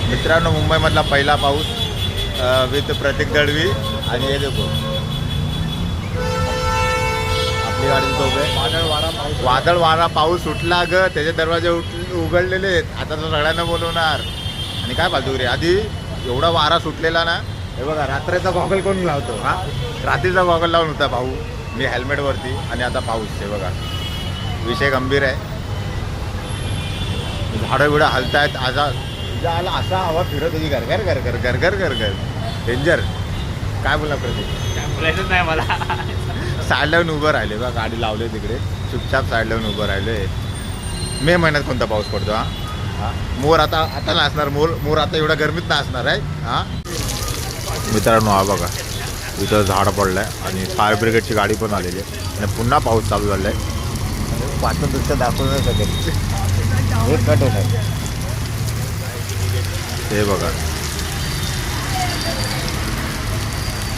मित्रांनो, मुंबईमधला पहिला पाऊस विथ प्रतीक दळवी. आणि हे देखो आपली गाडी तो वादळ वारा पाऊस सुटला ग, त्याचे दरवाजे उघडलेले आहेत. आता तो सगळ्यांना बोलवणार. आणि काय फालतू रे, आधी एवढा वारा सुटलेला ना. हे बघा, रात्रीचा गॉगल कोण लावतो? हा, रात्रीचा गॉगल लावून होता भाऊ मी हेल्मेटवरती. आणि आता पाऊस. हे बघा, विषय गंभीर आहे. झाडं बिडं हलतायत. आला असा हवा फिरत होती, गरगर गरगर गरगर गरगर. डेंजर. काय बोला प्रतीक? बोलायचंच नाही मला. साईड लावून उभं राहिले बा, गाडी लावले तिकडे चुपचाप साईड लावून उभं राहिले. मे महिन्यात कोणता पाऊस पडतो? हा, मोर आता नाचणार. मोर आता एवढ्या गरमीत नाचणार आहे. हा मित्रांनो, हा बघा, इथं झाड पडलं आहे आणि फायर ब्रिगेडची गाडी पण आलेली आहे. आणि पुन्हा पाऊस चालू झाला आहे. पाचन दृष्ट्या दाखवू नाही शकत. हे कट होत आहे. हे बघा,